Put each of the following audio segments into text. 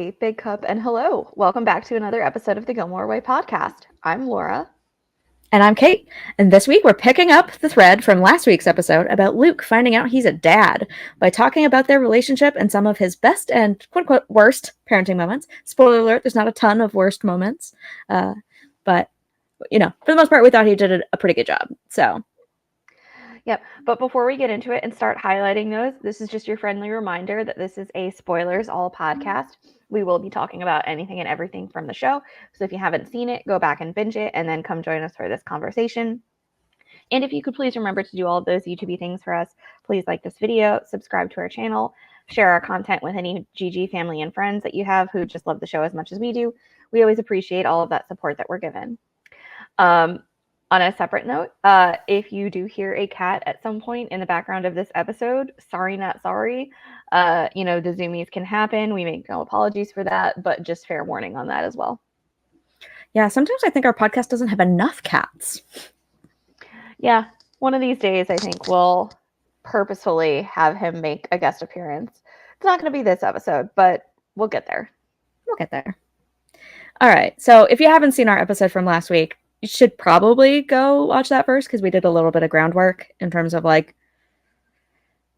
great big cup, and hello. Welcome back to another episode of the Gilmore Way Podcast. I'm Laura. And I'm Kate, and this week we're picking up the thread from last week's episode about Luke finding out he's a dad by talking about their relationship and some of his best and quote-unquote worst parenting moments. Spoiler alert, there's not a ton of worst moments, but, for the most part, we thought he did a pretty good job, so... Yep, but before we get into it and start highlighting those, this is just your friendly reminder that this is a spoilers all podcast. We will be talking about anything and everything from the show. So if you haven't seen it, go back and binge it and then come join us for this conversation. And if you could please remember to do all of those YouTube things for us, please like this video, subscribe to our channel, share our content with any GG family and friends that you have who just love the show as much as we do. We always appreciate all of that support that we're given. On a separate note, if you do hear a cat at some point in the background of this episode, sorry, not sorry. The zoomies can happen. We make no apologies for that, but just fair warning on that as well. Yeah, sometimes I think our podcast doesn't have enough cats. Yeah, one of these days I think we'll purposefully have him make a guest appearance. It's not going to be this episode, but we'll get there. We'll get there. All right, so if you haven't seen our episode from last week, you should probably go watch that first because we did a little bit of groundwork in terms of like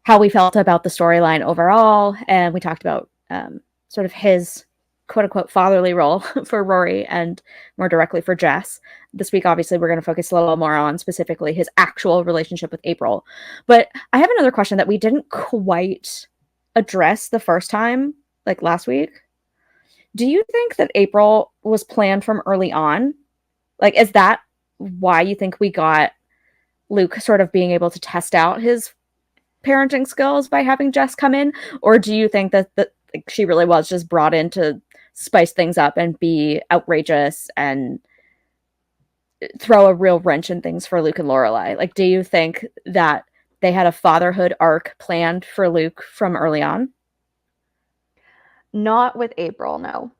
how we felt about the storyline overall. And we talked about sort of his quote unquote fatherly role for Rory and more directly for Jess. This week, obviously, we're going to focus a little more on specifically his actual relationship with April. But I have another question that we didn't quite address the first time, like last week. Do you think that April was planned from early on? Like, is that why you think we got Luke sort of being able to test out his parenting skills by having Jess come in? Or do you think that like, she really was just brought in to spice things up and be outrageous and throw a real wrench in things for Luke and Lorelai? Like, do you think that they had a fatherhood arc planned for Luke from early on? Not with April, no.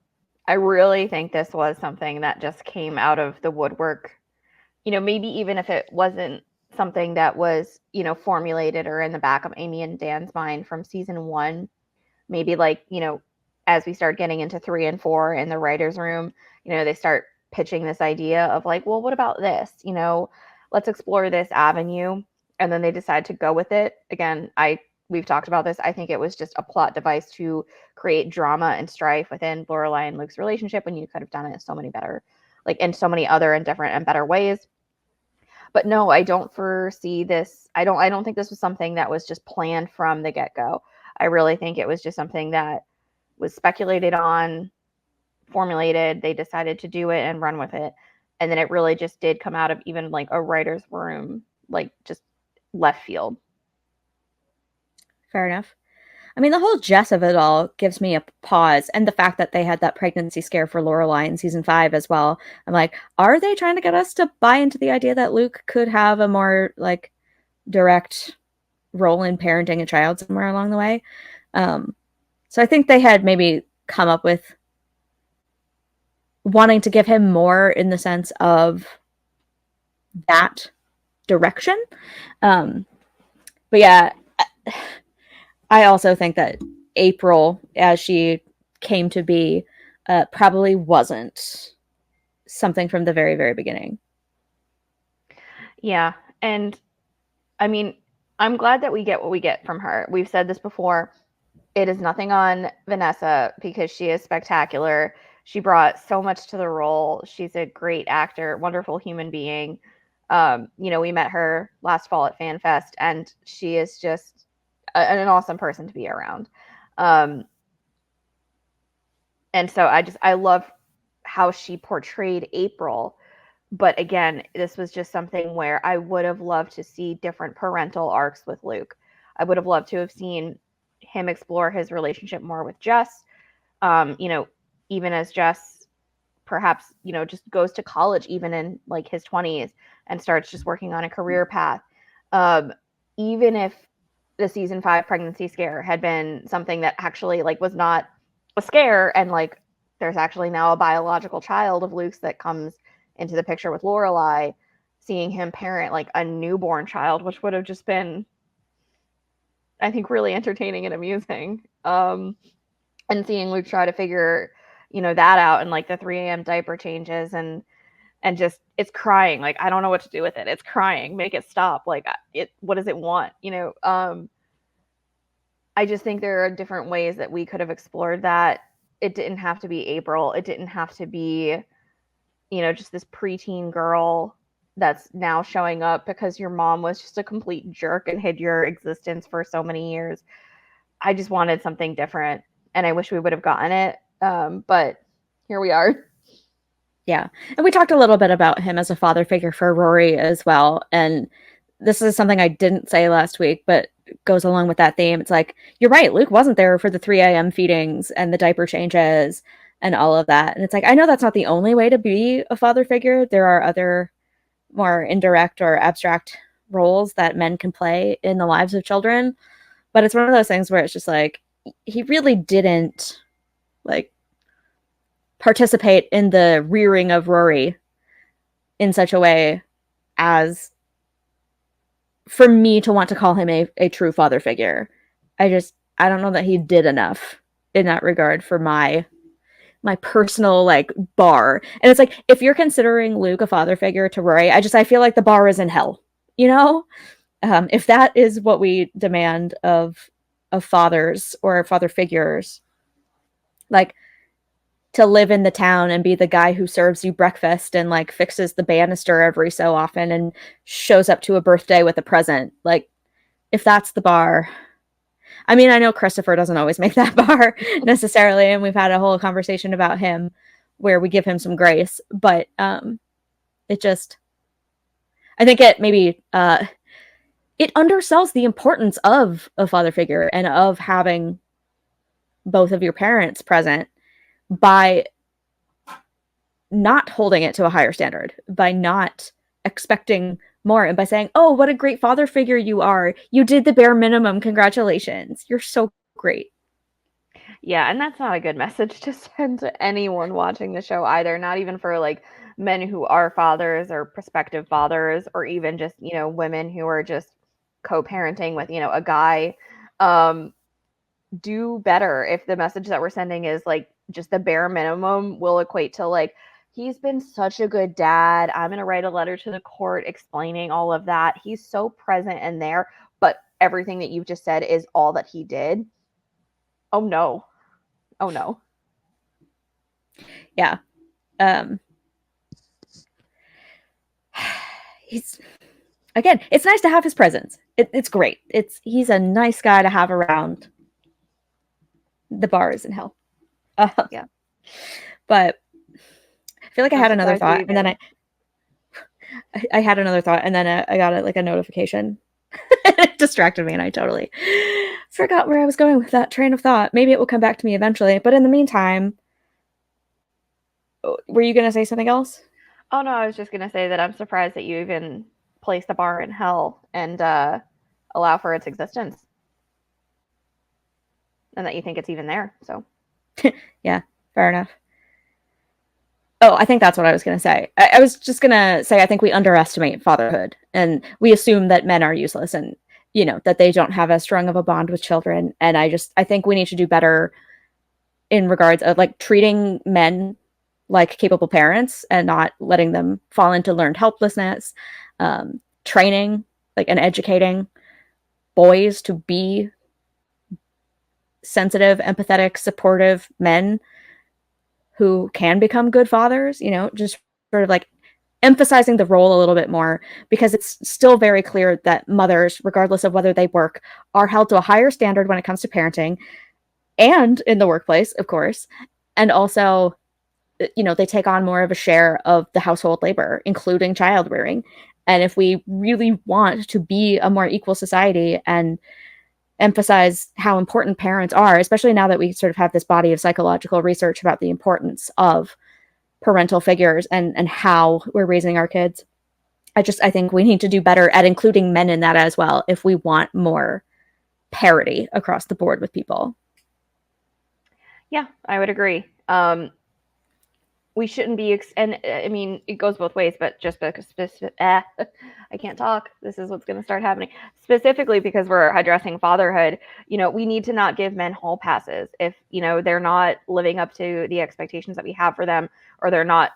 I really think this was something that just came out of the woodwork. Maybe even if it wasn't something that was, formulated or in the back of Amy and Dan's mind from season 1, maybe like, as we start getting into 3 and 4 in the writer's room, they start pitching this idea of like, well, what about this? Let's explore this avenue. And then they decide to go with it. Again, we've talked about this. I think it was just a plot device to create drama and strife within Lorelai and Luke's relationship when you could have done it so many better, like in so many other and different and better ways. But no, I don't foresee this. I don't think this was something that was just planned from the get-go. I really think it was just something that was speculated on, formulated. They decided to do it and run with it. And then it really just did come out of even like a writer's room, like just left field. Fair enough. I mean, the whole Jess of it all gives me a pause. And the fact that they had that pregnancy scare for Lorelai in season 5 as well. I'm like, are they trying to get us to buy into the idea that Luke could have a more like direct role in parenting a child somewhere along the way? So I think they had maybe come up with wanting to give him more in the sense of that direction. But yeah, I also think that April, as she came to be, probably wasn't something from the very, very beginning. Yeah. And I mean, I'm glad that we get what we get from her. We've said this before. It is nothing on Vanessa because she is spectacular. She brought so much to the role. She's a great actor, wonderful human being. We met her last fall at FanFest, and she is just an awesome person to be around. And so I love how she portrayed April. But again, this was just something where I would have loved to see different parental arcs with Luke. I would have loved to have seen him explore his relationship more with Jess. Even as Jess perhaps, just goes to college even in like his 20s and starts just working on a career path. Even if the season 5 pregnancy scare had been something that actually like was not a scare and like there's actually now a biological child of Luke's that comes into the picture with Lorelai, seeing him parent like a newborn child, which would have just been, I think, really entertaining and amusing. And and seeing Luke try to figure, that out, and like the 3 a.m. diaper changes, and just it's crying. Like, I don't know what to do with it. It's crying. Make it stop. Like, what does it want? I just think there are different ways that we could have explored that. It didn't have to be April. It didn't have to be, just this preteen girl that's now showing up because your mom was just a complete jerk and hid your existence for so many years. I just wanted something different, and I wish we would have gotten it. But here we are. Yeah. And we talked a little bit about him as a father figure for Rory as well. And this is something I didn't say last week, but goes along with that theme. It's like, you're right. Luke wasn't there for the 3 a.m. feedings and the diaper changes and all of that. And it's like, I know that's not the only way to be a father figure. There are other more indirect or abstract roles that men can play in the lives of children. But it's one of those things where it's just like, he really didn't like participate in the rearing of Rory in such a way as for me to want to call him a true father figure. I don't know that he did enough in that regard for my personal like bar. And it's like, if you're considering Luke a father figure to Rory, I feel like the bar is in hell, if that is what we demand of fathers or father figures, like to live in the town and be the guy who serves you breakfast and like fixes the banister every so often and shows up to a birthday with a present. Like, if that's the bar, I mean, I know Christopher doesn't always make that bar necessarily, and we've had a whole conversation about him where we give him some grace, but it just, I think it maybe it undersells the importance of a father figure and of having both of your parents present by not holding it to a higher standard, by not expecting more, and by saying, oh, what a great father figure you are. You did the bare minimum. Congratulations. You're so great. Yeah, and that's not a good message to send to anyone watching the show either, not even for like men who are fathers or prospective fathers, or even just, women who are just co-parenting with, a guy. Do better. If the message that we're sending is like just the bare minimum, will equate to like, he's been such a good dad. I'm going to write a letter to the court explaining all of that. He's so present in there, but everything that you've just said is all that he did. Oh no. Oh no. Yeah. He's, again, it's nice to have his presence. It's great. He's a nice guy to have around. The bar is in hell. Yeah. But I feel like I had another thought, and then I had another thought, and then I got a notification. It distracted me, and I totally forgot where I was going with that train of thought. Maybe it will come back to me eventually. But in the meantime, were you going to say something else? Oh, no, I was just going to say that I'm surprised that you even place the bar in hell and allow for its existence. And that you think it's even there. So, yeah, fair enough. Oh, I think that's what I was going to say. I was just going to say, I think we underestimate fatherhood, and we assume that men are useless and, that they don't have as strong of a bond with children. And I think we need to do better in regards of like treating men like capable parents and not letting them fall into learned helplessness, training like and educating boys to be sensitive, empathetic, supportive men who can become good fathers, just sort of like emphasizing the role a little bit more, because it's still very clear that mothers, regardless of whether they work, are held to a higher standard when it comes to parenting and in the workplace, of course. And also, they take on more of a share of the household labor, including child rearing. And if we really want to be a more equal society and emphasize how important parents are, especially now that we sort of have this body of psychological research about the importance of parental figures and how we're raising our kids, I think we need to do better at including men in that as well if we want more parity across the board with people. Yeah, I would agree. we shouldn't be and I mean it goes both ways, but just because I can't talk, this is what's going to start happening, specifically because we're addressing fatherhood. We need to not give men hall passes if they're not living up to the expectations that we have for them, or they're not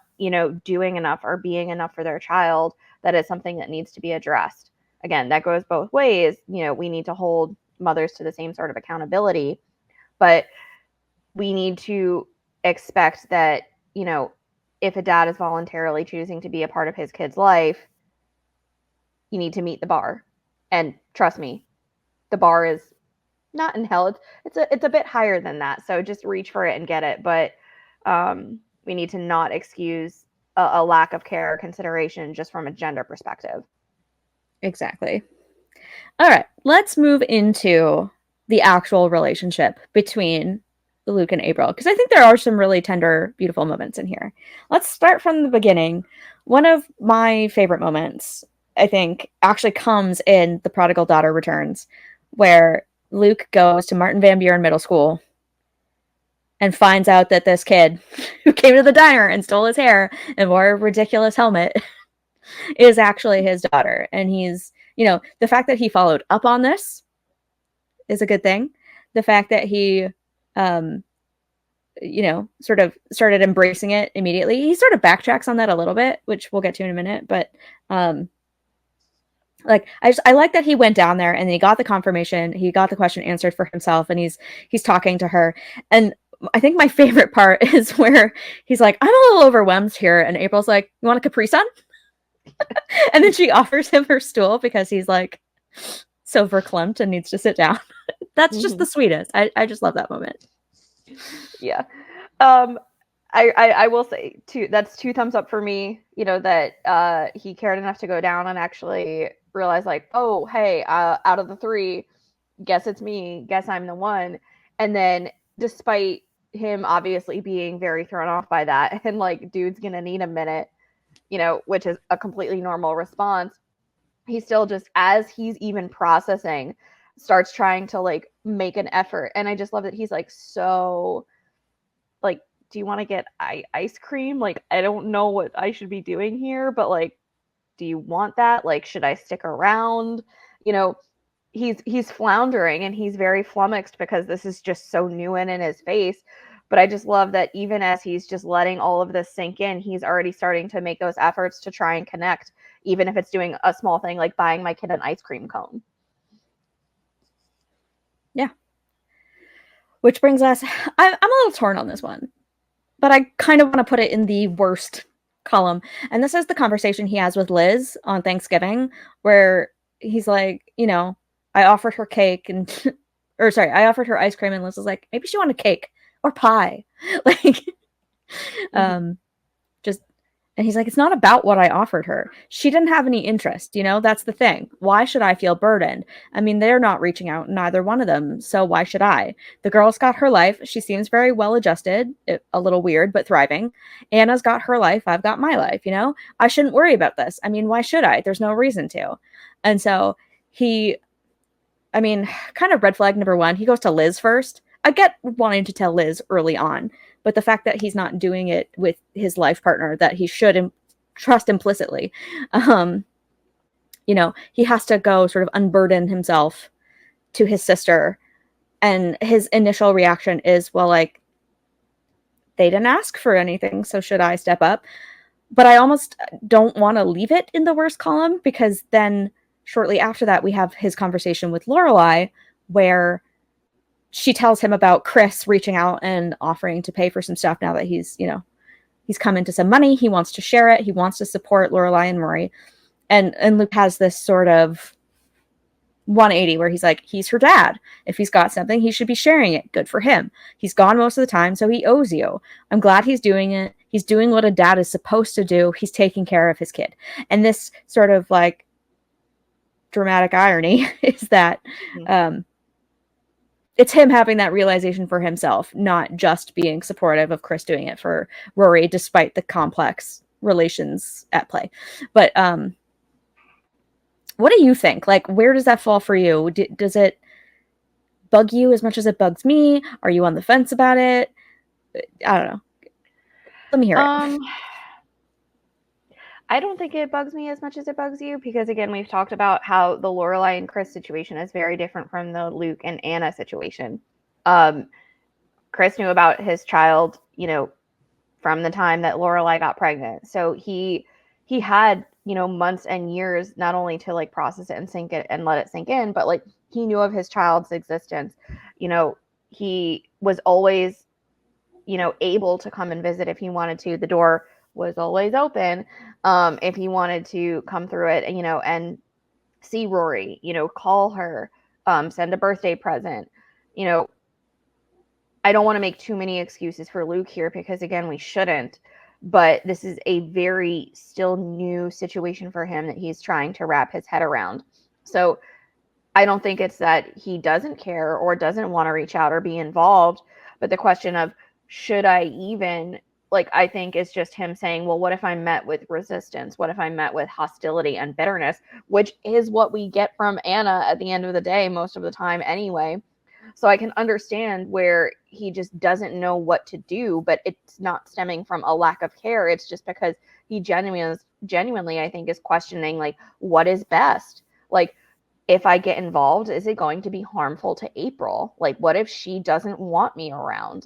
doing enough or being enough for their child. That is something that needs to be addressed. Again, that goes both ways. We need to hold mothers to the same sort of accountability, but we need to expect that, if a dad is voluntarily choosing to be a part of his kid's life, you need to meet the bar. And trust me, the bar is not in hell. It's a bit higher than that. So just reach for it and get it. But we need to not excuse a lack of care or consideration just from a gender perspective. Exactly. All right, let's move into the actual relationship between Luke and April, because I think there are some really tender, beautiful moments in here. Let's start from the beginning. One of my favorite moments, I think, actually comes in The Prodigal Daughter Returns, where Luke goes to Martin Van Buren Middle School and finds out that this kid who came to the diner and stole his hair and wore a ridiculous helmet is actually his daughter. And he's, the fact that he followed up on this is a good thing. The fact that he sort of started embracing it immediately. He sort of backtracks on that a little bit, which we'll get to in a minute. But I like that he went down there and he got the confirmation. He got the question answered for himself, and he's talking to her. And I think my favorite part is where he's like, "I'm a little overwhelmed here," and April's like, "You want a Capri Sun?" And then she offers him her stool because he's like so verklempt and needs to sit down. That's just the sweetest. I just love that moment. Yeah. I will say that's 2 thumbs up for me, that he cared enough to go down and actually realize, like, oh, hey, out of the 3, guess it's me, guess I'm the one. And then despite him obviously being very thrown off by that and like, dude's gonna need a minute, which is a completely normal response, he still just, as he's even processing, starts trying to like make an effort. And I just love that he's like, so like, do you want to get ice cream? Like, I don't know what I should be doing here, but like, do you want that? Like, should I stick around? He's floundering and he's very flummoxed because this is just so new and in his face. But I just love that even as he's just letting all of this sink in, he's already starting to make those efforts to try and connect, even if it's doing a small thing like buying my kid an ice cream cone. Yeah. Which brings us, I'm a little torn on this one, but I kind of want to put it in the worst column. And this is the conversation he has with Liz on Thanksgiving, where he's like, I offered her cake and, I offered her ice cream, and Liz was like, maybe she wanted cake or pie. Like, and he's like, it's not about what I offered her. She didn't have any interest, that's the thing. Why should I feel burdened? I mean, they're not reaching out, neither one of them. So why should I? The girl's got her life. She seems very well adjusted, a little weird, but thriving. Anna's got her life. I've got my life, I shouldn't worry about this. I mean, why should I? There's no reason to. And so kind of red flag number 1, he goes to Liz first. I get wanting to tell Liz early on, but the fact that he's not doing it with his life partner that he should trust implicitly, he has to go sort of unburden himself to his sister. And his initial reaction is, well, like, they didn't ask for anything, so should I step up? But I almost don't want to leave it in the worst column, because then shortly after that, we have his conversation with Lorelai, where she tells him about Chris reaching out and offering to pay for some stuff now that he's come into some money. He wants to share it. He wants to support Lorelai and Murray. And Luke has this sort of 180 where he's like, he's her dad. If he's got something, he should be sharing it. Good for him. He's gone most of the time, so he owes you. I'm glad he's doing it. He's doing what a dad is supposed to do. He's taking care of his kid. And this sort of like dramatic irony is that it's him having that realization for himself, not just being supportive of Chris doing it for Rory, despite the complex relations at play. But what do you think? Like, where does that fall for you? Does it bug you as much as it bugs me? Are you on the fence about it? I don't know. Let me hear it. I don't think it bugs me as much as it bugs you because, again, we've talked about how the Lorelai and Chris situation is very different from the Luke and Anna situation. Chris knew about his child, from the time that Lorelai got pregnant. So he had, months and years not only to like process it and sink it and let it sink in, but like he knew of his child's existence. He was always, able to come and visit if he wanted to. The door was always open if he wanted to come through it, and see Rory, call her, send a birthday present. I don't want to make too many excuses for Luke here because, again, we shouldn't. But this is a very still new situation for him that he's trying to wrap his head around. So I don't think it's that he doesn't care or doesn't want to reach out or be involved. But the question of should I even, I think it's just him saying, well, what if I'm met with resistance? What if I'm met with hostility and bitterness, which is what we get from Anna at the end of the day, most of the time anyway. So I can understand where he just doesn't know what to do, but it's not stemming from a lack of care. It's just because he genuinely, I think, is questioning, what is best? If I get involved, is it going to be harmful to April? What if she doesn't want me around?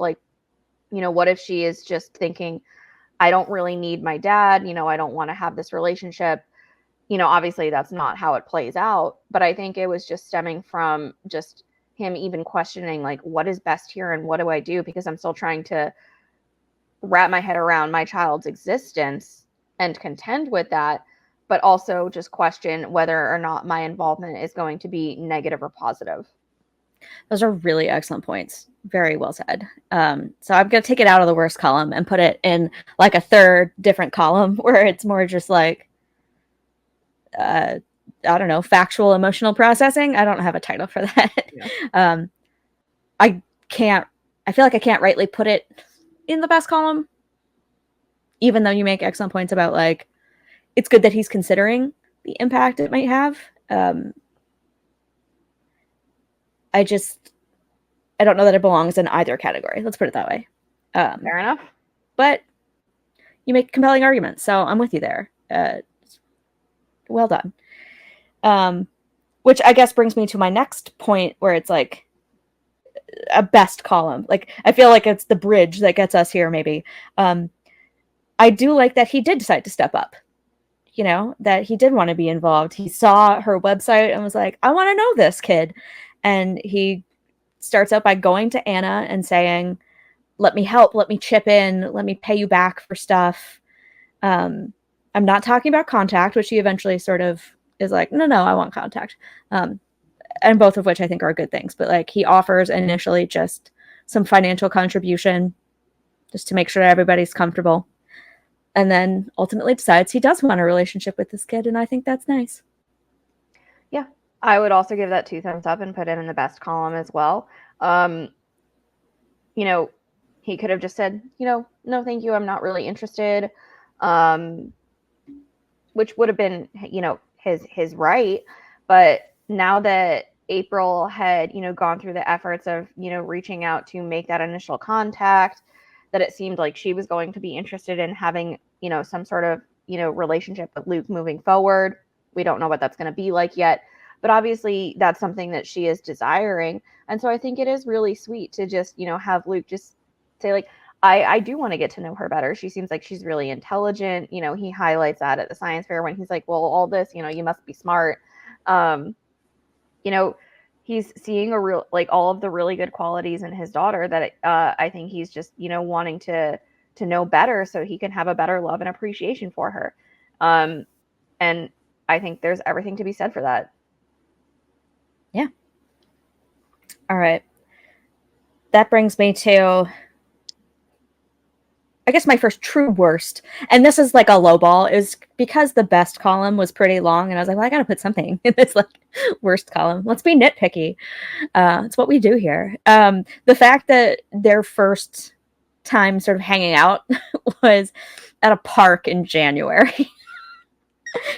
What if she is just thinking, I don't really need my dad, I don't want to have this relationship. Obviously that's not how it plays out, but I think it was just stemming from just him even questioning, what is best here and what do I do? Because I'm still trying to wrap my head around my child's existence and contend with that, but also just question whether or not my involvement is going to be negative or positive. Those are really excellent points. Very well said. So I'm going to take it out of the worst column and put it in like a third different column where it's more just like, I don't know, factual emotional processing. I don't have a title for that. Yeah. I feel like I can't rightly put it in the best column, even though you make excellent points about it's good that he's considering the impact it might have. I don't know that it belongs in either category. Let's put it that way. Fair enough. But you make compelling arguments, so I'm with you there. Well done. Which I guess brings me to my next point where it's like a best column. I feel like it's the bridge that gets us here, maybe. I do like that he did decide to step up, that he did want to be involved. He saw her website and was like, I want to know this kid. And he starts out by going to Anna and saying, let me help, let me chip in, let me pay you back for stuff. I'm not talking about contact, which he eventually sort of is like, no, I want contact. And both of which I think are good things. But he offers initially just some financial contribution just to make sure everybody's comfortable. And then ultimately decides he does want a relationship with this kid. And I think that's nice. Yeah, I would also give that 2 thumbs up and put it in the best column as well. He could have just said, no, thank you, I'm not really interested. Which would have been, his right. But now that April had, gone through the efforts of, reaching out to make that initial contact, that it seemed like she was going to be interested in having, some sort of, relationship with Luke moving forward. We don't know what that's going to be like yet, but obviously that's something that she is desiring. And so I think it is really sweet to just, have Luke just say I do want to get to know her better. She seems like she's really intelligent. He highlights that at the science fair when he's like, well, all this, you must be smart. He's seeing all of the really good qualities in his daughter that I think he's just, wanting to know better so he can have a better love and appreciation for her. And I think there's everything to be said for that. Yeah. All right. That brings me to, I guess, my first true worst, and this is like a low ball, is because the best column was pretty long, and I was like, well, I gotta put something in this worst column. Let's be nitpicky. It's what we do here. The fact that their first time sort of hanging out was at a park in January.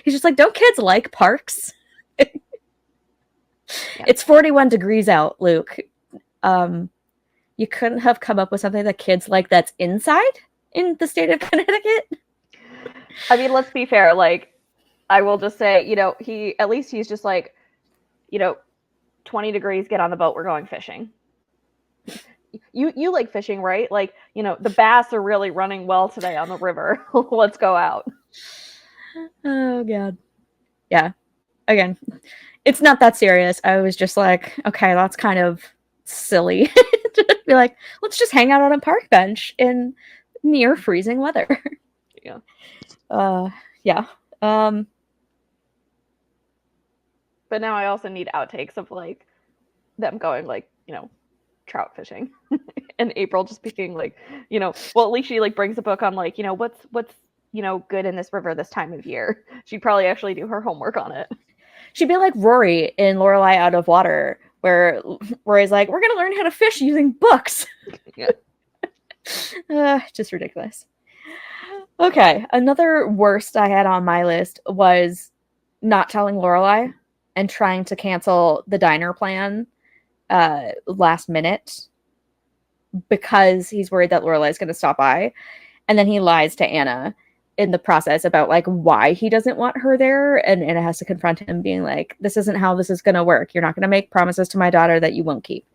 He's just like, don't kids like parks? Yeah. It's 41 degrees out, Luke. You couldn't have come up with something that kids like that's inside? in the state of Connecticut. I mean, let's be fair. Like, I will just say, he's just like, 20 degrees, get on the boat, we're going fishing. You like fishing, right? Like, the bass are really running well today on the river. Let's go out. Oh god. Yeah. Again, it's not that serious. I was just like, okay, that's kind of silly. To be like, let's just hang out on a park bench in near freezing weather. Yeah. Yeah. But now I also need outtakes of like them going like, trout fishing. And April just being like, well, at least she like brings a book on like, what's good in this river this time of year. She'd probably actually do her homework on it. She'd be like Rory in Lorelai Out of Water, where Rory's like, we're going to learn how to fish using books. Yeah. Just ridiculous. Okay. Another worst I had on my list was not telling Lorelai and trying to cancel the diner plan last minute because he's worried that Lorelai's going to stop by. And then he lies to Anna in the process about like why he doesn't want her there, and Anna has to confront him being like, this isn't how this is going to work. You're not going to make promises to my daughter that you won't keep.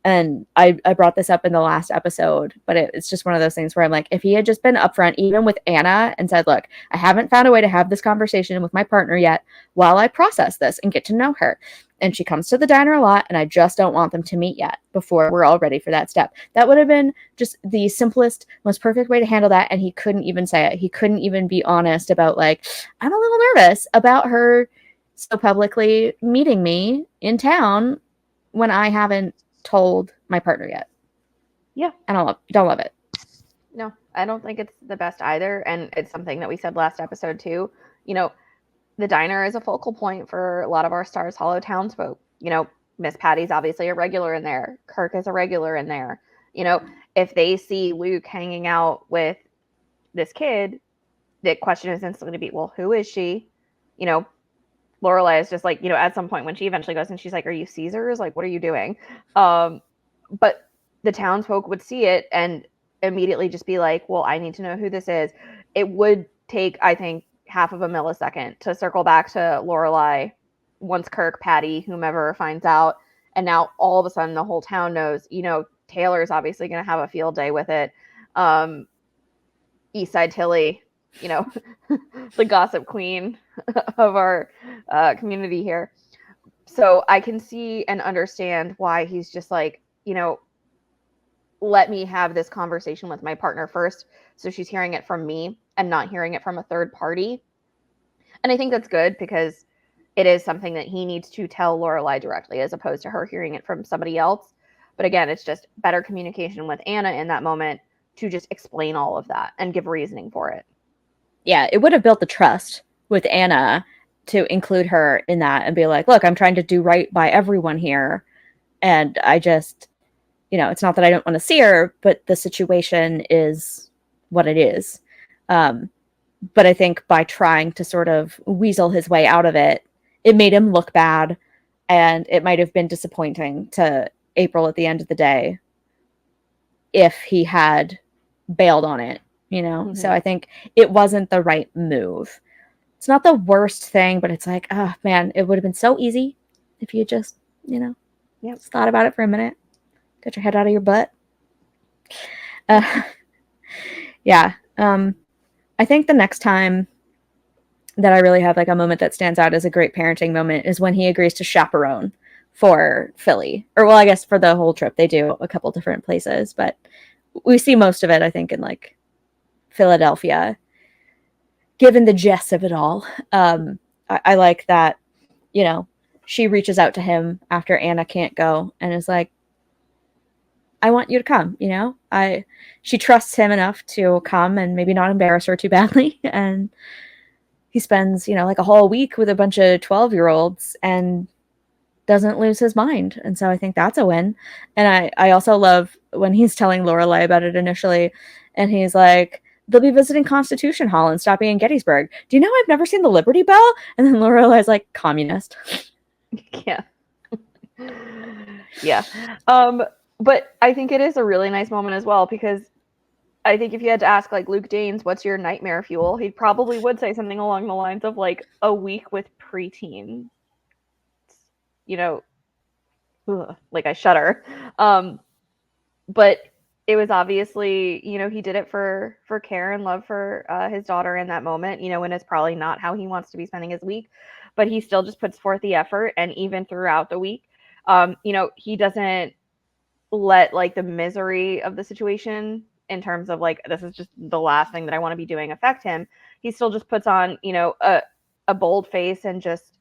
And I brought this up in the last episode, but it's just one of those things where I'm like, if he had just been upfront even with Anna and said, look, I haven't found a way to have this conversation with my partner yet while I process this and get to know her, and she comes to the diner a lot and I just don't want them to meet yet before we're all ready for that step, that would have been just the simplest, most perfect way to handle that. And he couldn't even say it. He couldn't even be honest about like, I'm a little nervous about her so publicly meeting me in town when I haven't told my partner yet. Yeah. I don't love it. No, I don't think it's the best either. And it's something that we said last episode too. The diner is a focal point for a lot of our Stars Hollow townsfolk. Miss Patty's obviously a regular in there. Kirk is a regular in there. If they see Luke hanging out with this kid, the question is instantly to be, well, who is she? Lorelai is just like, at some point when she eventually goes and she's like, are you Caesars? Like, what are you doing? But the townsfolk would see it and immediately just be like, well, I need to know who this is. It would take, I think, half of a millisecond to circle back to Lorelai once Kirk, Patty, whomever finds out. And now all of a sudden the whole town knows, Taylor's obviously going to have a field day with it. Eastside Tilly, the gossip queen of our community here. So I can see and understand why he's just like, let me have this conversation with my partner first. So she's hearing it from me and not hearing it from a third party. And I think that's good because it is something that he needs to tell Lorelai directly as opposed to her hearing it from somebody else. But again, it's just better communication with Anna in that moment to just explain all of that and give reasoning for it. Yeah, it would have built the trust with Anna to include her in that and be like, look, I'm trying to do right by everyone here. And I just, it's not that I don't want to see her, but the situation is what it is. But I think by trying to sort of weasel his way out of it, it made him look bad. And it might have been disappointing to April at the end of the day if he had bailed on it, Mm-hmm. So I think it wasn't the right move. It's not the worst thing, but it's like, oh man, it would have been so easy if you just, just thought about it for a minute, got your head out of your butt. Yeah. I think the next time that I really have like a moment that stands out as a great parenting moment is when he agrees to chaperone for Philly, or well, I guess for the whole trip. They do a couple different places, but we see most of it, I think, in like Philadelphia, given the gist of it all. I like that, she reaches out to him after Anna can't go and is like, I want you to come, she trusts him enough to come and maybe not embarrass her too badly. And he spends, like a whole week with a bunch of 12-year-olds and doesn't lose his mind. And so I think that's a win. And I also love when he's telling Lorelai about it initially, and he's like, they'll be visiting Constitution Hall and stopping in Gettysburg. Do you know I've never seen the Liberty Bell? And then Lorelai's like, communist. Yeah. Yeah. But I think it is a really nice moment as well because I think if you had to ask like Luke Danes, what's your nightmare fuel, he probably would say something along the lines of like a week with preteens. You know, ugh, like I shudder. But it was obviously, he did it for care and love for his daughter in that moment, and it's probably not how he wants to be spending his week, but he still just puts forth the effort. And even throughout the week, he doesn't let like the misery of the situation in terms of like, this is just the last thing that I want to be doing affect him. He still just puts on, a bold face and just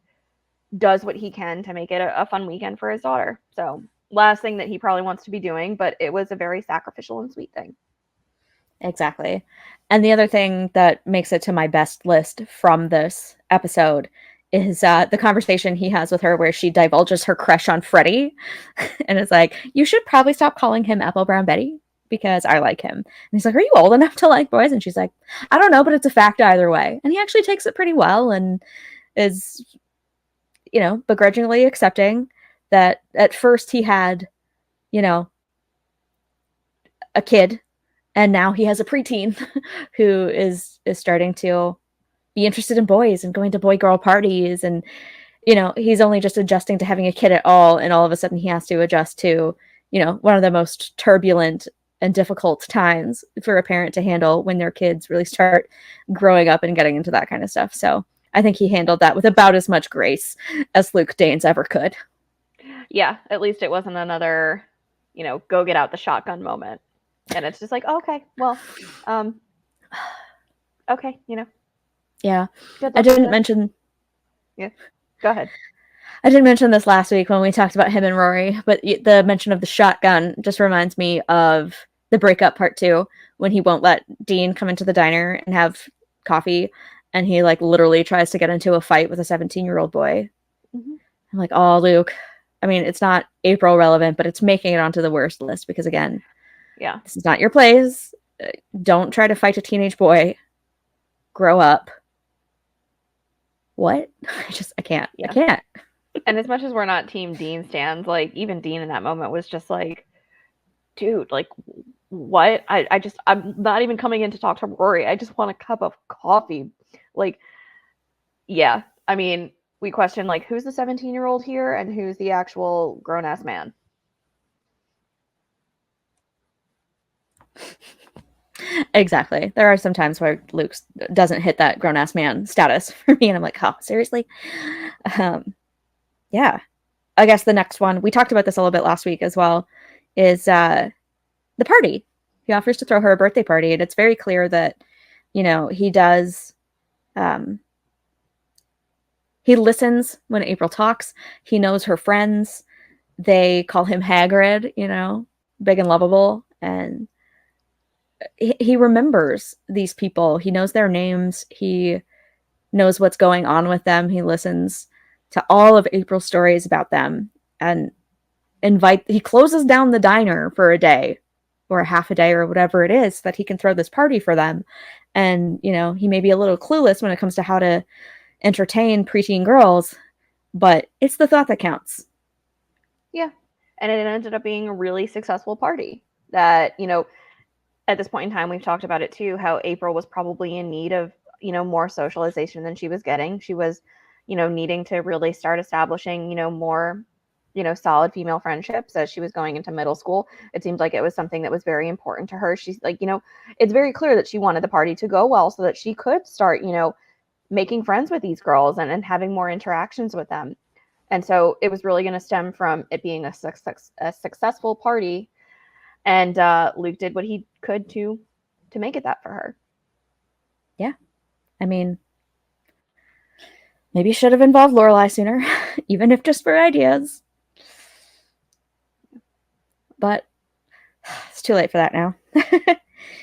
does what he can to make it a fun weekend for his daughter. So last thing that he probably wants to be doing, but it was a very sacrificial and sweet thing. Exactly. And the other thing that makes it to my best list from this episode is the conversation he has with her where she divulges her crush on Freddie. And it's like, you should probably stop calling him Apple Brown Betty because I like him. And he's like, are you old enough to like boys? And she's like, I don't know, but it's a fact either way. And he actually takes it pretty well and is, begrudgingly accepting that at first he had, a kid, and now he has a preteen who is starting to be interested in boys and going to boy girl parties, and he's only just adjusting to having a kid at all, and all of a sudden he has to adjust to one of the most turbulent and difficult times for a parent to handle when their kids really start growing up and getting into that kind of stuff. So I think he handled that with about as much grace as Luke Danes ever could. Yeah, at least it wasn't another, go get out the shotgun moment. And it's just like, oh, okay, well, okay, Yeah. I didn't mention. Yeah, go ahead. I didn't mention this last week when we talked about him and Rory, but the mention of the shotgun just reminds me of the breakup part 2, when he won't let Dean come into the diner and have coffee, and he like literally tries to get into a fight with a 17-year-old boy. Mm-hmm. I'm like, oh, Luke. I mean, it's not April relevant, but it's making it onto the worst list because, again, yeah, this is not your place. Don't try to fight a teenage boy. Grow up. What? I can't. Yeah. I can't. And as much as we're not Team Dean stands, like even Dean in that moment was just like, dude, like what? I'm not even coming in to talk to Rory. I just want a cup of coffee. Like, yeah. I mean, we question like who's the 17-year-old here and who's the actual grown-ass man. Exactly. There are some times where Luke doesn't hit that grown-ass man status for me, and I'm like, oh, seriously? Yeah. I guess the next one, we talked about this a little bit last week as well, is the party. He offers to throw her a birthday party, and it's very clear that, he does... he listens when April talks. He knows her friends. They call him Hagrid, big and lovable, and he remembers these people. He knows their names. He knows what's going on with them. He listens to all of April's stories about them and he closes down the diner for a day or a half a day or whatever it is so that he can throw this party for them. And, he may be a little clueless when it comes to how to entertain preteen girls, but it's the thought that counts. Yeah. And it ended up being a really successful party that, at this point in time, we've talked about it too, how April was probably in need of, more socialization than she was getting. She was, needing to really start establishing, more, solid female friendships as she was going into middle school. It seemed like it was something that was very important to her. She's like, it's very clear that she wanted the party to go well so that she could start, making friends with these girls and having more interactions with them. And so it was really going to stem from it being a successful party. And Luke did what he could to make it that for her. Yeah. I mean, maybe should have involved Lorelai sooner, even if just for ideas. But it's too late for that now.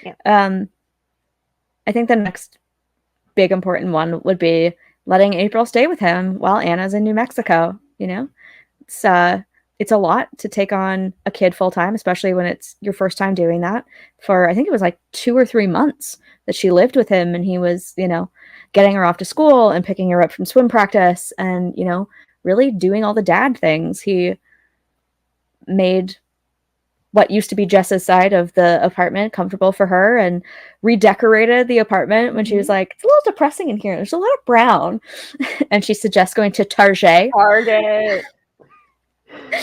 Yeah. I think the next big important one would be letting April stay with him while Anna's in New Mexico. It's a lot to take on a kid full time, especially when it's your first time doing that. For I think it was like 2 or 3 months that she lived with him, and he was, getting her off to school and picking her up from swim practice and, really doing all the dad things. He made what used to be Jess's side of the apartment comfortable for her and redecorated the apartment when she was like, it's a little depressing in here. There's a lot of brown. And she suggests going to Target.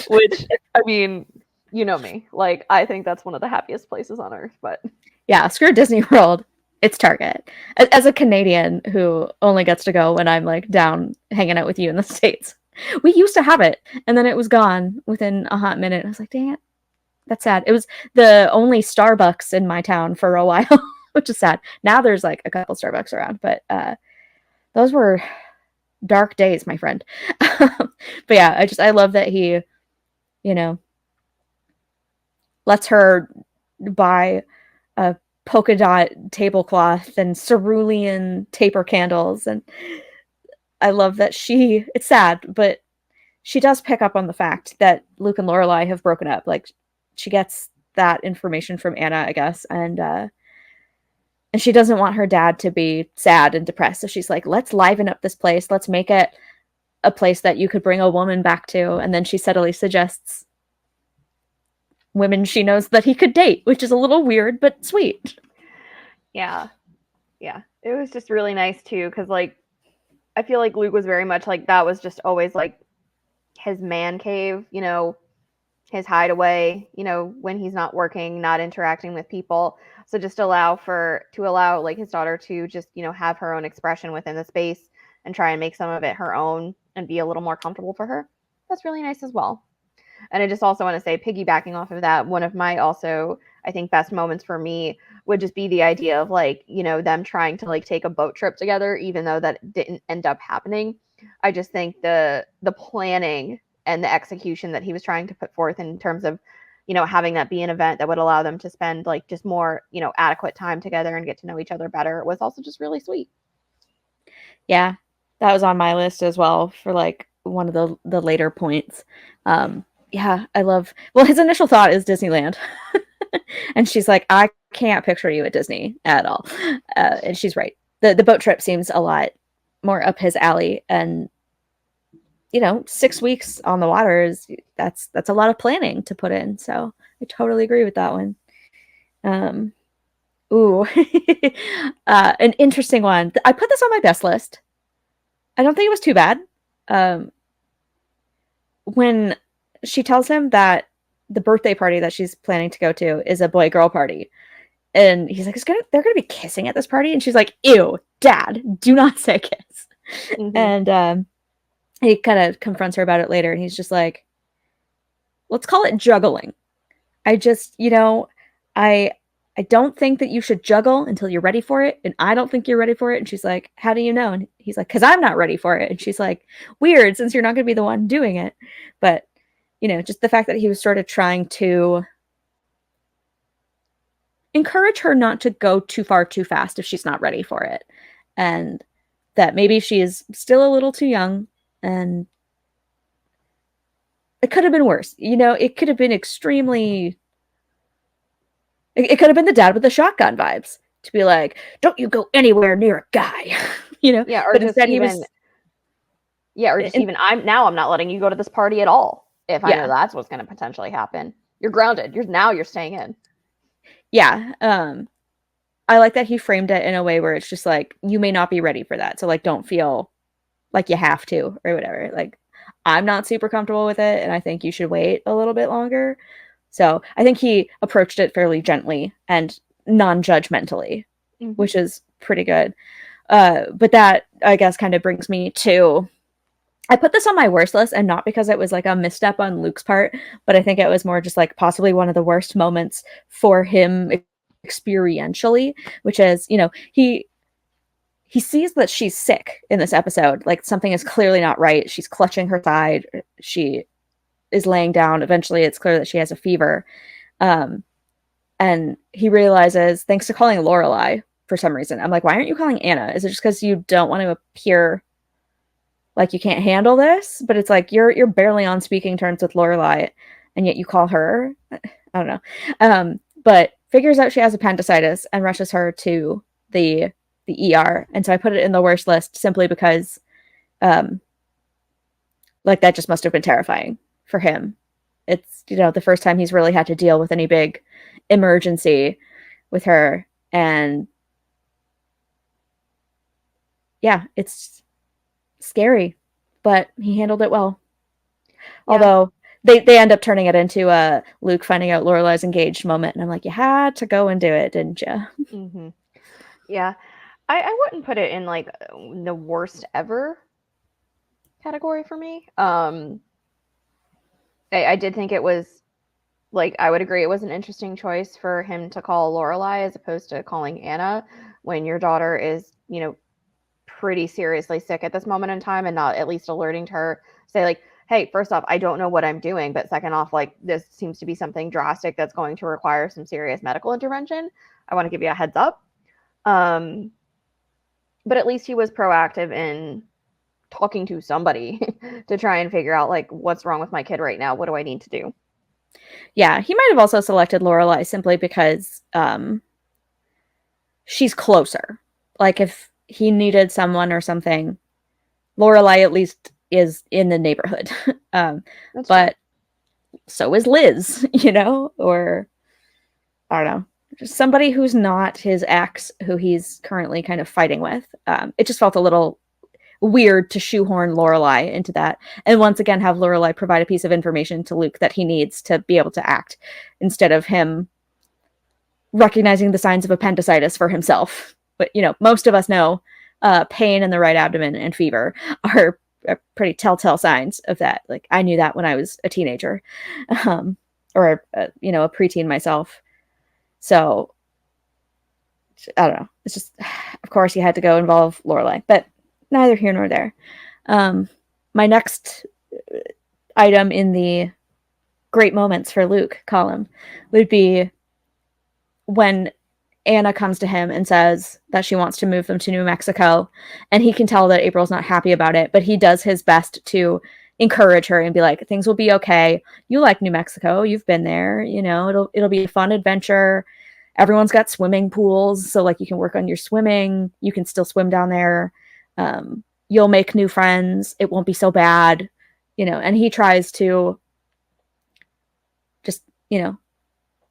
Which, I mean, you know me. Like, I think that's one of the happiest places on earth, but yeah, screw Disney World. It's Target. As a Canadian who only gets to go when I'm like down hanging out with you in the States, we used to have it and then it was gone within a hot minute. I was like, dang it. That's sad. It was the only Starbucks in my town for a while, which is sad. Now there's like a couple Starbucks around, but those were dark days, my friend. But yeah, I love that he, you know, lets her buy a polka dot tablecloth and cerulean taper candles. And I love that it's sad, but she does pick up on the fact that Luke and Lorelai have broken up. Like, she gets that information from Anna, I guess, and she doesn't want her dad to be sad and depressed. So she's like, let's liven up this place. Let's make it a place that you could bring a woman back to. And then she subtly suggests women she knows that he could date, which is a little weird, but sweet. Yeah. Yeah. It was just really nice too, because like I feel like Luke was very much like that was just always like his man cave, you know, his hideaway, you know, when he's not working, not interacting with people. So just to allow like his daughter to just, you know, have her own expression within the space and try and make some of it her own and be a little more comfortable for her. That's really nice as well. And I just also want to say, piggybacking off of that, one of my also, I think, best moments for me would just be the idea of like, you know, them trying to like take a boat trip together, even though that didn't end up happening. I just think the planning and the execution that he was trying to put forth in terms of, you know, having that be an event that would allow them to spend like just more, you know, adequate time together and get to know each other better was also just really sweet. Yeah, that was on my list as well for like one of the later points. Yeah, I love, well, his initial thought is Disneyland. And she's like, I can't picture you at Disney at all. And she's right. The boat trip seems a lot more up his alley. And, you know, 6 weeks on the water is that's a lot of planning to put in. So I totally agree with that one. An interesting one. I put this on my best list. I don't think it was too bad. When she tells him that the birthday party that she's planning to go to is a boy-girl party. And he's like, they're going to be kissing at this party? And she's like, ew, Dad, do not say kiss. Mm-hmm. And he kind of confronts her about it later. And he's just like, let's call it juggling. I just, you know, I don't think that you should juggle until you're ready for it. And I don't think you're ready for it. And she's like, how do you know? And he's like, because I'm not ready for it. And she's like, weird, since you're not going to be the one doing it. But, you know, just the fact that he was sort of trying to encourage her not to go too far too fast if she's not ready for it. And that maybe she is still a little too young and it could have been worse. You know, it could have been extremely... It could have been the dad with the shotgun vibes to be like, don't you go anywhere near a guy, you know? Yeah, or but just even, I'm not letting you go to this party at all. If I know that's what's going to potentially happen. You're grounded. You're staying in. Yeah. I like that he framed it in a way where it's just like, you may not be ready for that. So like, don't feel like you have to or whatever. Like, I'm not super comfortable with it. And I think you should wait a little bit longer. So I think he approached it fairly gently and non-judgmentally, mm-hmm. which is pretty good. But that, I guess, kind of brings me to... I put this on my worst list, and not because it was like a misstep on Luke's part, but I think it was more just like possibly one of the worst moments for him experientially, which is, you know, he sees that she's sick in this episode. Like, something is clearly not right. She's clutching her side. She is laying down. Eventually it's clear that she has a fever. And he realizes, thanks to calling Lorelai for some reason. I'm like, why aren't you calling Anna? Is it just because you don't want to appear like you can't handle this? But it's like, you're barely on speaking terms with Lorelai, and yet you call her. I don't know. But figures out she has appendicitis and rushes her to the ER. And so I put it in the worst list simply because like, that just must have been terrifying for him it's, the first time he's really had to deal with any big emergency with her. And yeah, it's scary, but he handled it well. Yeah. Although they end up turning it into a Luke finding out Lorelai's engaged moment. And I'm like, you had to go and do it, didn't you? Mm-hmm. Yeah. I wouldn't put it in like the worst ever category for me. I did think it was, like, I would agree it was an interesting choice for him to call Lorelai as opposed to calling Anna when your daughter is, pretty seriously sick at this moment in time, and not at least alerting to her, say like, hey, first off, I don't know what I'm doing, but second off, like, this seems to be something drastic that's going to require some serious medical intervention. I want to give you a heads up. But at least he was proactive in talking to somebody to try and figure out, like, what's wrong with my kid right now? What do I need to do? Yeah, he might have also selected Lorelai simply because she's closer. Like, if he needed someone or something, Lorelai at least is in the neighborhood. But true. So is Liz, or I don't know, just somebody who's not his ex, who he's currently kind of fighting with. It just felt a little weird to shoehorn Lorelai into that, and once again have Lorelai provide a piece of information to Luke that he needs to be able to act, instead of him recognizing the signs of appendicitis for himself. But most of us know pain in the right abdomen and fever are pretty telltale signs of that. Like, I knew that when I was a teenager, or a preteen myself. So I don't know. It's just, of course, you had to go involve Lorelai, but neither here nor there. My next item in the great moments for Luke column would be when Anna comes to him and says that she wants to move them to New Mexico, and he can tell that April's not happy about it, but he does his best to encourage her and be like, things will be okay. You like New Mexico. You've been there. It'll be a fun adventure. Everyone's got swimming pools, so like you can work on your swimming. You can still swim down there. You'll make new friends. It won't be so bad, and he tries to just,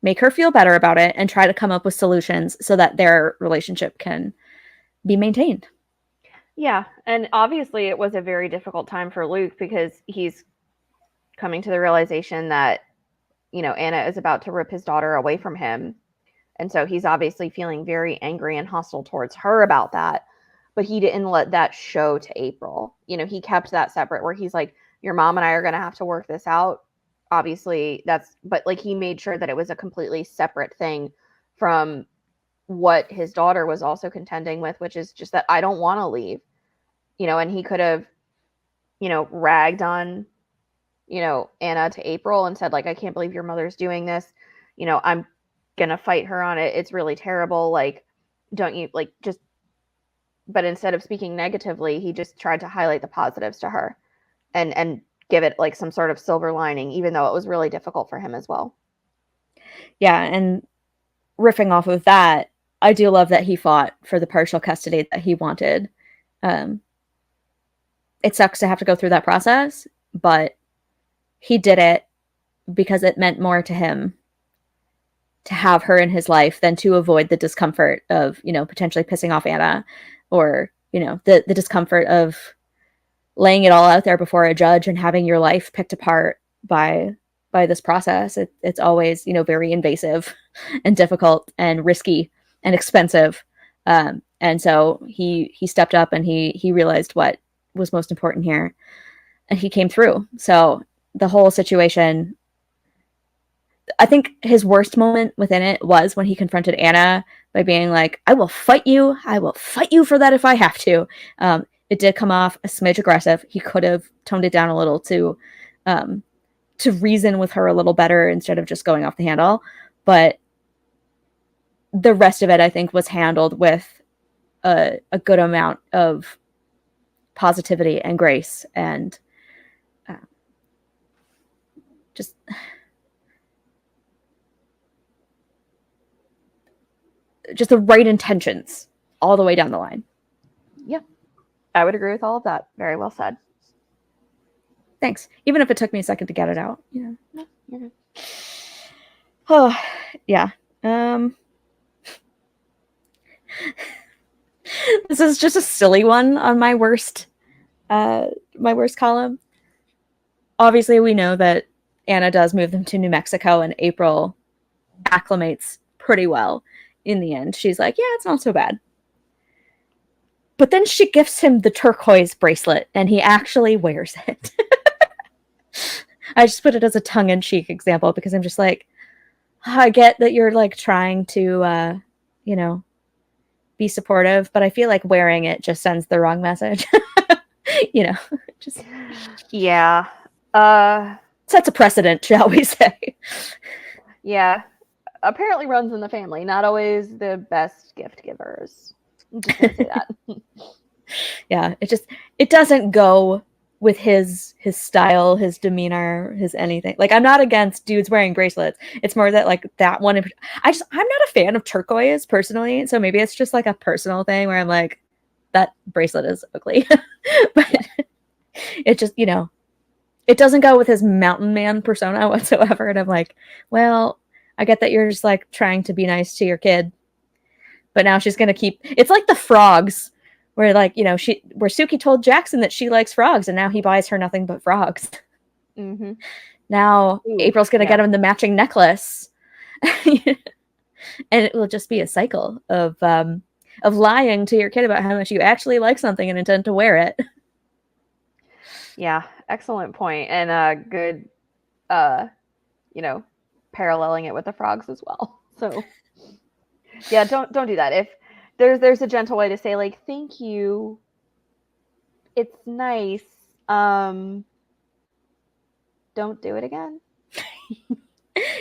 make her feel better about it and try to come up with solutions so that their relationship can be maintained. Yeah, and obviously it was a very difficult time for Luke because he's coming to the realization that, Anna is about to rip his daughter away from him. And so he's obviously feeling very angry and hostile towards her about that. But he didn't let that show to April. He kept that separate, where he's like, your mom and I are going to have to work this out. Obviously, but like, he made sure that it was a completely separate thing from what his daughter was also contending with, which is just that I don't want to leave, and he could have, ragged on, Anna to April and said, like, I can't believe your mother's doing this. I'm going to fight her on it. It's really terrible. Like, don't you just, but instead of speaking negatively, he just tried to highlight the positives to her and give it like some sort of silver lining, even though it was really difficult for him as well. Yeah. And riffing off of that, I do love that he fought for the partial custody that he wanted. It sucks to have to go through that process, but he did it because it meant more to him to have her in his life than to avoid the discomfort of, potentially pissing off Anna, or, the discomfort of laying it all out there before a judge and having your life picked apart by this process. It's always, very invasive and difficult and risky and expensive. And so he stepped up and he realized what was most important here, and he came through. So the whole situation, I think his worst moment within it was when he confronted Anna by being like, I will fight you for that if I have to. It did come off a smidge aggressive. He could have toned it down a little to reason with her a little better instead of just going off the handle. But the rest of it, I think, was handled with a good amount of positivity and grace, and just the right intentions all the way down the line. Yeah, I would agree with all of that. Very well said. Thanks. Even if it took me a second to get it out. Oh, yeah. This is just a silly one on my worst column. Obviously, we know that Anna does move them to New Mexico, and April acclimates pretty well in the end. She's like, yeah, it's not so bad. But then she gifts him the turquoise bracelet, and he actually wears it. I just put it as a tongue-in-cheek example because I'm just like, I get that you're like trying to, be supportive, but I feel like wearing it just sends the wrong message. Just yeah. Sets a precedent, shall we say? Yeah. Apparently runs in the family. Not always the best gift givers. I'm just gonna say that. Yeah, it doesn't go with his style, his demeanor, his anything. Like, I'm not against dudes wearing bracelets. It's more that like that one. I'm not a fan of turquoise personally, so maybe it's just like a personal thing where I'm like, that bracelet is ugly. But it just, it doesn't go with his mountain man persona whatsoever. And I'm like, well, I get that you're just like trying to be nice to your kid, but now she's gonna keep. It's like the frogs. Where like, where Suki told Jackson that she likes frogs, and now he buys her nothing but frogs. Mm-hmm. Now April's gonna get him the matching necklace, and it will just be a cycle of lying to your kid about how much you actually like something and intend to wear it. Yeah, excellent point, and good, paralleling it with the frogs as well. So, yeah, don't do that. If there's a gentle way to say like, thank you, it's nice, don't do it again.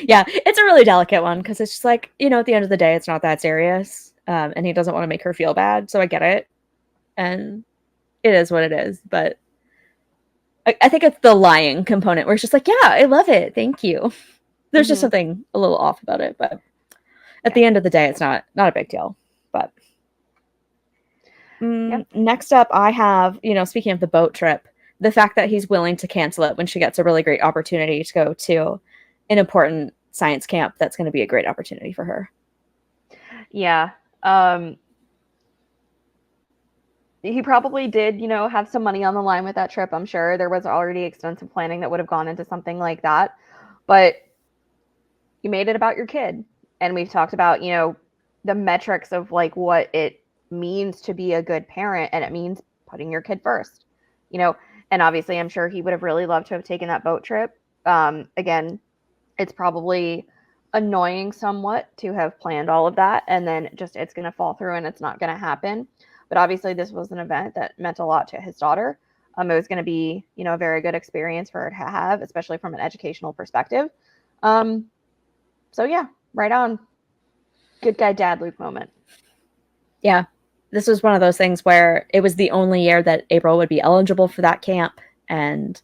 Yeah, it's a really delicate one because it's just like, at the end of the day, it's not that serious, and he doesn't want to make her feel bad, so I get it, and it is what it is. But I think it's the lying component where it's just like, yeah, I love it, thank you. There's just something a little off about it, but at the end of the day, it's not a big deal. But next up, I have, speaking of the boat trip, the fact that he's willing to cancel it when she gets a really great opportunity to go to an important science camp that's going to be a great opportunity for her. Yeah. He probably did, have some money on the line with that trip. I'm sure there was already extensive planning that would have gone into something like that. But you made it about your kid. And we've talked about, the metrics of like what it means to be a good parent, and it means putting your kid first, and obviously I'm sure he would have really loved to have taken that boat trip. Again, it's probably annoying somewhat to have planned all of that and then just it's going to fall through and it's not going to happen. But obviously this was an event that meant a lot to his daughter. It was going to be, a very good experience for her to have, especially from an educational perspective. So yeah, right on. Good guy dad Luke moment. Yeah. This was one of those things where it was the only year that April would be eligible for that camp. And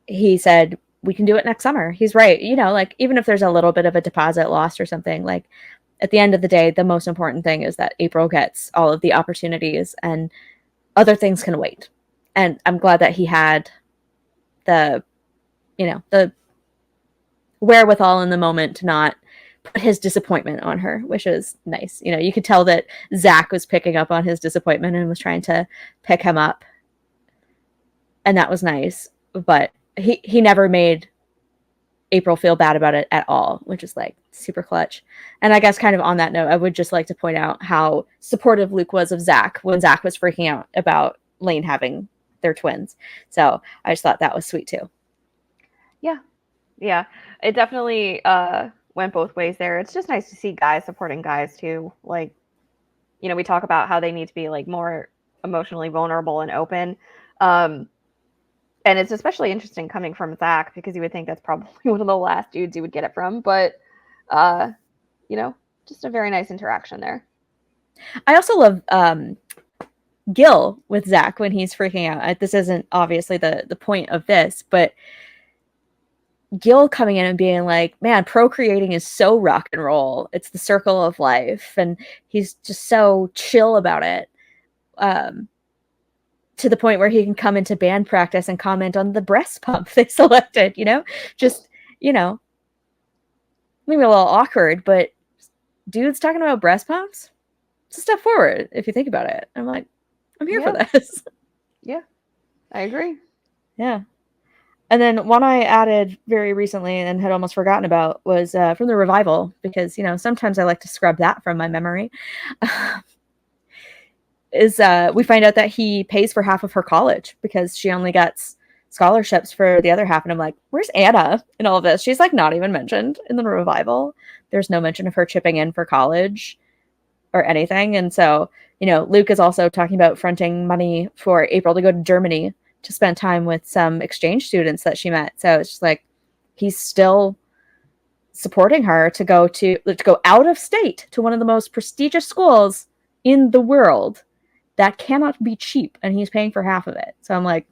he said, we can do it next summer. He's right. Like, even if there's a little bit of a deposit lost or something, like at the end of the day, the most important thing is that April gets all of the opportunities and other things can wait. And I'm glad that he had the wherewithal in the moment to not put his disappointment on her, which is nice. You could tell that Zach was picking up on his disappointment and was trying to pick him up. And that was nice. But he never made April feel bad about it at all, which is like super clutch. And I guess kind of on that note, I would just like to point out how supportive Luke was of Zach when Zach was freaking out about Lane having their twins. So I just thought that was sweet too. Yeah, it definitely went both ways there. It's just nice to see guys supporting guys too. Like, we talk about how they need to be like more emotionally vulnerable and open. And it's especially interesting coming from Zach because you would think that's probably one of the last dudes you would get it from. But, just a very nice interaction there. I also love Gil with Zach when he's freaking out. This isn't obviously the point of this, but Gil coming in and being like, man, procreating is so rock and roll. It's the circle of life. And he's just so chill about it. To the point where he can come into band practice and comment on the breast pump they selected, just you know, maybe a little awkward, but dudes talking about breast pumps, it's a step forward if you think about it. I'm like, I'm here for this. Yeah, I agree. Yeah. And then one I added very recently and had almost forgotten about was from the revival, because, sometimes I like to scrub that from my memory. Is we find out that he pays for half of her college because she only gets scholarships for the other half. And I'm like, where's Anna in all of this? She's like not even mentioned in the revival. There's no mention of her chipping in for college or anything. And so, Luke is also talking about fronting money for April to go to Germany to spend time with some exchange students that she met. So it's just like he's still supporting her to go out of state to one of the most prestigious schools in the world. That cannot be cheap, and he's paying for half of it. So I'm like,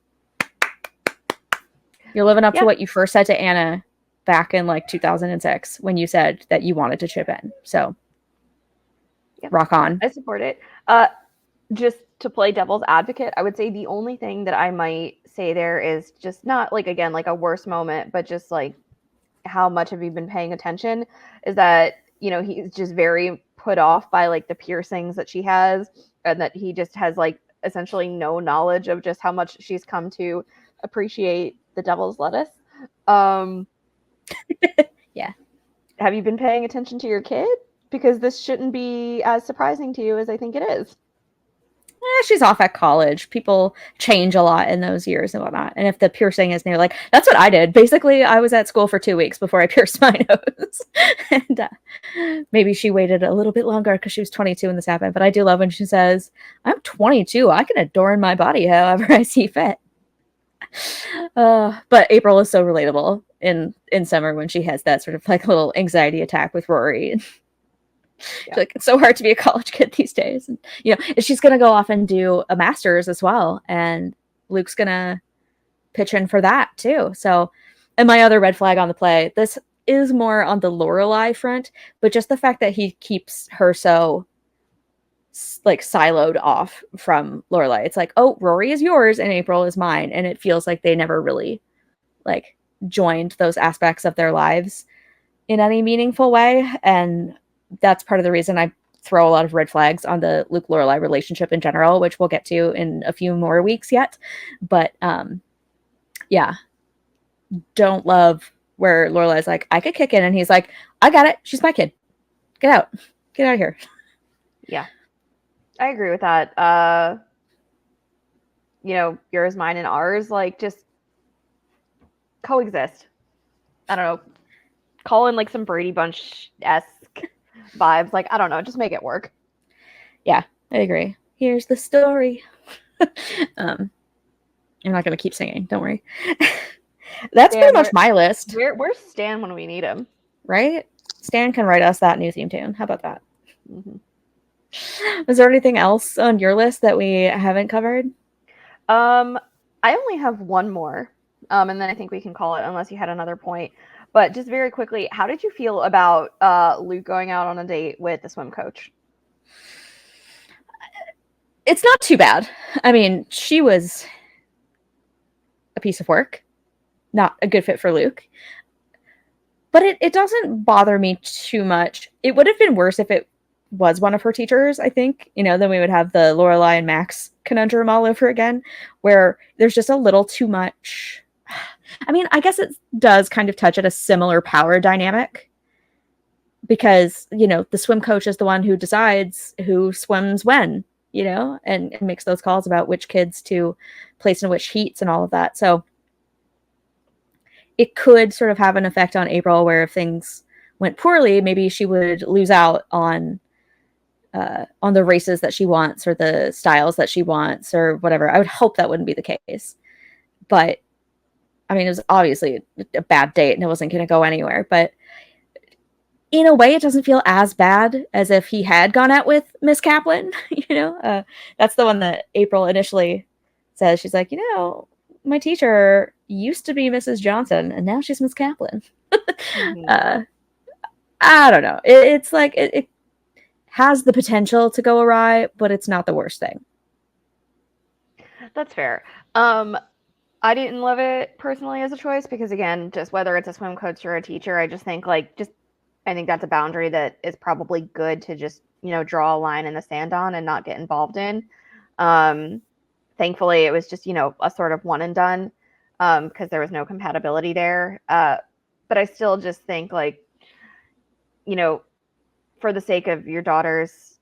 you're living up to what you first said to Anna back in like 2006 when you said that you wanted to chip in. So rock on. I support it. Just to play devil's advocate, I would say the only thing that I might say there is just not like, again, like a worse moment, but just like how much have you been paying attention, is that, he's just very put off by like the piercings that she has, and that he just has like essentially no knowledge of just how much she's come to appreciate the devil's lettuce. Yeah. Have you been paying attention to your kid? Because this shouldn't be as surprising to you as I think it is. She's off at college. People change a lot in those years and whatnot. And if the piercing is near, like, that's what I did. Basically, I was at school for 2 weeks before I pierced my nose. And maybe she waited a little bit longer because she was 22 when this happened. But I do love when she says, I'm 22. I can adorn my body however I see fit. But April is so relatable in summer when she has that sort of like little anxiety attack with Rory. Like, it's so hard to be a college kid these days. And, she's going to go off and do a master's as well. And Luke's going to pitch in for that too. So, and my other red flag on the play, this is more on the Lorelai front, but just the fact that he keeps her so like siloed off from Lorelai. It's like, oh, Rory is yours and April is mine. And it feels like they never really like joined those aspects of their lives in any meaningful way. And that's part of the reason I throw a lot of red flags on the Luke Lorelai relationship in general, which we'll get to in a few more weeks yet. But yeah, don't love where Lorelai's like, I could kick in, and he's like, I got it. She's my kid. Get out of here. Yeah, I agree with that. Yours, mine, and ours, like, just coexist. I don't know. Call in like some Brady Bunch-esque vibes. Like, I don't know, just make it work. Yeah, I agree. Here's the story. I'm not going to keep singing. Don't worry. That's pretty much my list. Where's Stan when we need him? Right? Stan can write us that new theme tune. How about that? Mm-hmm. Is there anything else on your list that we haven't covered? I only have one more. And then I think we can call it, unless you had another point. But just very quickly, how did you feel about Luke going out on a date with the swim coach? It's not too bad. I mean, she was a piece of work. Not a good fit for Luke. But it doesn't bother me too much. It would have been worse if it was one of her teachers, I think. Then we would have the Lorelai and Max conundrum all over again, where there's just a little too much. I mean, I guess it does kind of touch at a similar power dynamic because, the swim coach is the one who decides who swims when, and makes those calls about which kids to place in which heats and all of that. So it could sort of have an effect on April where if things went poorly, maybe she would lose out on the races that she wants or the styles that she wants or whatever. I would hope that wouldn't be the case. But I mean, it was obviously a bad date and it wasn't going to go anywhere. But in a way, it doesn't feel as bad as if he had gone out with Miss Kaplan. That's the one that April initially says. She's like, my teacher used to be Mrs. Johnson and now she's Miss Kaplan. Mm-hmm. I don't know. It's like it has the potential to go awry, but it's not the worst thing. That's fair. I didn't love it personally as a choice because, again, just whether it's a swim coach or a teacher, I just think I think that's a boundary that is probably good to just, draw a line in the sand on and not get involved in. Thankfully, it was just, a sort of one and done because there was no compatibility there. But I still just think for the sake of your daughter's,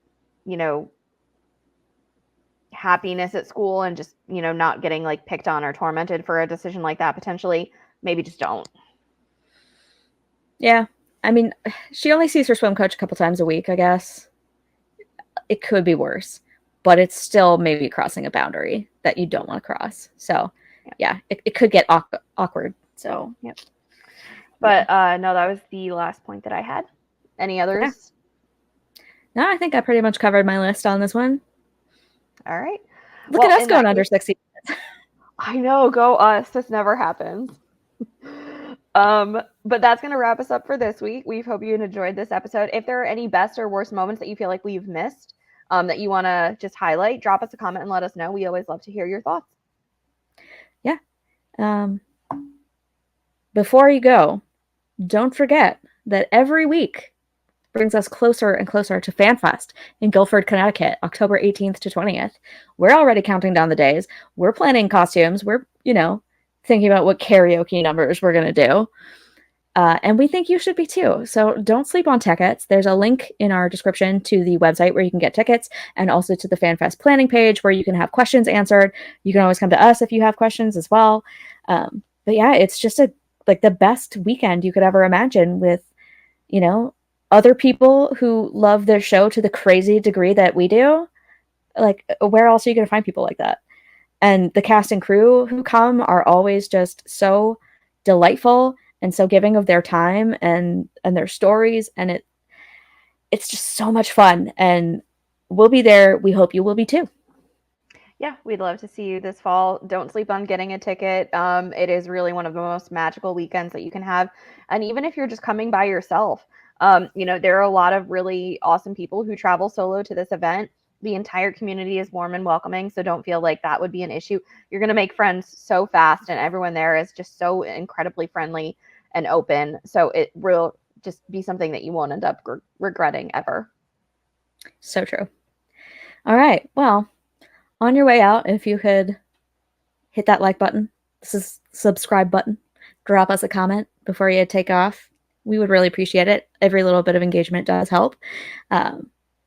happiness at school and just, not getting picked on or tormented for a decision like that, potentially, maybe just don't. Yeah. I mean, she only sees her swim coach a couple times a week, I guess. It could be worse, but it's still maybe crossing a boundary that you don't want to cross. So yeah, it could get awkward. So, yep. But no, that was the last point that I had. Any others? Yeah. No, I think I pretty much covered my list on this one. All right. Look at us going under 60 minutes. I know, go us. This never happens. But that's going to wrap us up for this week. We hope you enjoyed this episode. If there are any best or worst moments that you feel like we've missed, that you want to just highlight, drop us a comment and let us know. We always love to hear your thoughts. Yeah. Before you go, don't forget that every week brings us closer and closer to FanFest in Guilford, Connecticut, October 18th to 20th. We're already counting down the days. We're planning costumes. We're, thinking about what karaoke numbers we're going to do. And we think you should be too. So don't sleep on tickets. There's a link in our description to the website where you can get tickets and also to the FanFest planning page where you can have questions answered. You can always come to us if you have questions as well. But yeah, it's just the best weekend you could ever imagine with, other people who love their show to the crazy degree that we do. Where else are you going to find people like that? And the cast and crew who come are always just so delightful and so giving of their time and their stories. And it's just so much fun. And we'll be there. We hope you will be too. Yeah, we'd love to see you this fall. Don't sleep on getting a ticket. It is really one of the most magical weekends that you can have. And even if you're just coming by yourself, there are a lot of really awesome people who travel solo to this event. The entire community is warm and welcoming, so don't feel like that would be an issue. You're going to make friends so fast, and everyone there is just so incredibly friendly and open. So it will just be something that you won't end up regretting ever. So true. All right. Well, on your way out, if you could hit that like button, subscribe button, drop us a comment before you take off. We would really appreciate it. Every little bit of engagement does help.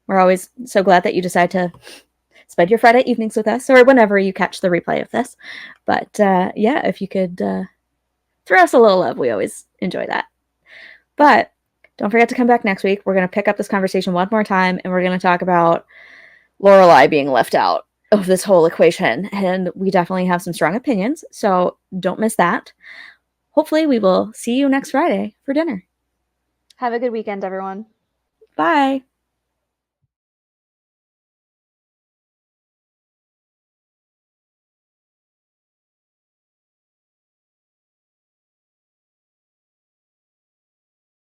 We're always so glad that you decide to spend your Friday evenings with us or whenever you catch the replay of this. But yeah, if you could throw us a little love, we always enjoy that. But don't forget to come back next week. We're going to pick up this conversation one more time, and we're going to talk about Lorelai being left out of this whole equation. And we definitely have some strong opinions, so don't miss that. Hopefully we will see you next Friday for dinner. Have a good weekend, everyone. Bye.